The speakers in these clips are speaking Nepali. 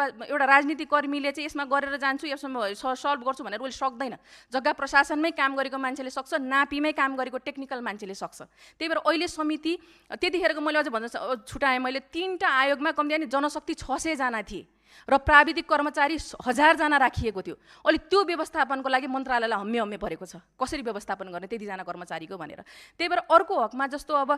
अथवा एउटा राजनीतिक कर्मीले चाहिँ यसमा गरेर जान्छु यसमा सल्भ गर्छु भनेर उसले सक्दैन। जग्गा प्रशासनमै काम गरेको मान्छेले सक्छ, नापीमै काम गरेको टेक्निकल मान्छेले सक्छ। त्यही भएर अहिले समिति त्यतिखेरको मैले अझ भन्न छुटाएँ, मैले 3टा आयोगमा कम्ती नि जनशक्ति 600 जना थिए र प्राविधिक कर्मचारी 1000 जना राखिएको थियो। अहिले त्यो व्यवस्थापनको लागि मन्त्रालयलाई हम्मे परेको छ, कसरी व्यवस्थापन गर्ने त्यतिजना कर्मचारीको भनेर। त्यही भएर अर्को हकमा जस्तो अब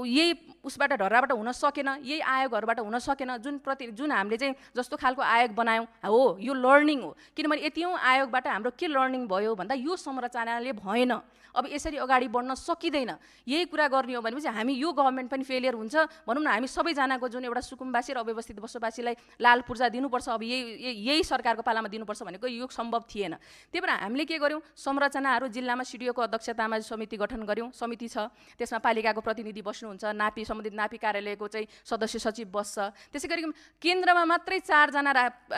यही उसबाट ढर्राबाट हुन सकेन, यही आयोगहरूबाट हुन सकेन, जुन हामीले चाहिँ जस्तो खालको आयोग बनायौँ हो यो लर्निङ हो। किनभने यतिौँ आयोगबाट हाम्रो के लर्निङ भयो भन्दा यो संरचनाले भएन, अब यसरी अगाडि बढ्न सकिँदैन। यही कुरा गर्ने हो भनेपछि हामी यो गभर्नमेन्ट पनि फेलियर हुन्छ भनौँ न। हामी सबैजनाको जुन एउटा सुकुम्बासी र अव्यवस्थित बसोबासीलाई लाल पूर्जा दिनुपर्छ, अब यही सरकारको पालामा दिनुपर्छ भनेको यो सम्भव थिएन। त्यही भएर हामीले के गर्यौँ, संरचनाहरू जिल्लामा सिडिओको अध्यक्षतामा समिति गठन गर्यौँ, समिति छ, त्यसमा पालिकाको प्रतिनिधि बस्नुहुन्छ, नापी सम्बन्धित नापी कार्यालयको चाहिँ सदस्य सचिव बस्छ। त्यसै गरी केन्द्रमा मात्रै 4 जना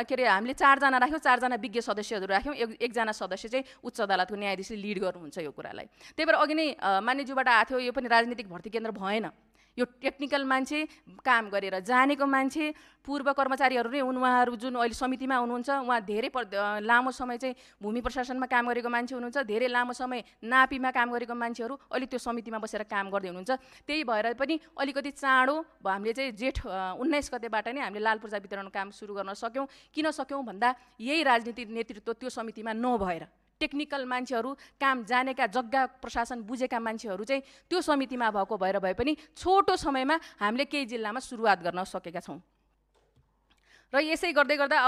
के अरे हामीले 4 जना राख्यौँ, 4 जना विज्ञ सदस्यहरू राख्यौँ, एकजना सदस्य चाहिँ उच्च अदालतको न्यायाधीशले लिड गर्नुहुन्छ यो कुरालाई। त्यही भएर अघि नै मान्यज्यूबाट आएको थियो, यो पनि राजनीतिक भर्ती केन्द्र भएन, यो टेक्निकल मान्छे काम गरेर जानेको मान्छे पूर्व कर्मचारीहरू नै हुन्। उहाँहरू जुन अहिले समितिमा हुनुहुन्छ उहाँ धेरै लामो समय चाहिँ भूमि प्रशासनमा काम गरेको मान्छे हुनुहुन्छ, धेरै लामो समय नापीमा काम गरेको मान्छेहरू अहिले त्यो समितिमा बसेर काम गर्दै हुनुहुन्छ। त्यही भएर पनि अलिकति चाँडो हामीले चाहिँ जेठ 19 गतेबाट नै हामीले लाल पूर्जा वितरण काम सुरु गर्न सक्यौँ। किन सक्यौँ भन्दा यही राजनीतिक नेतृत्व त्यो समितिमा नभएर टेक्निकल मान्छेहरू, काम जानेका, जग्गा प्रशासन बुझेका मान्छेहरू चाहिँ त्यो समितिमा भएको भए पनि छोटो समयमा हामीले केही जिल्लामा सुरुवात गर्न सकेका छौँ। र यसै गर्दै गर्दा अब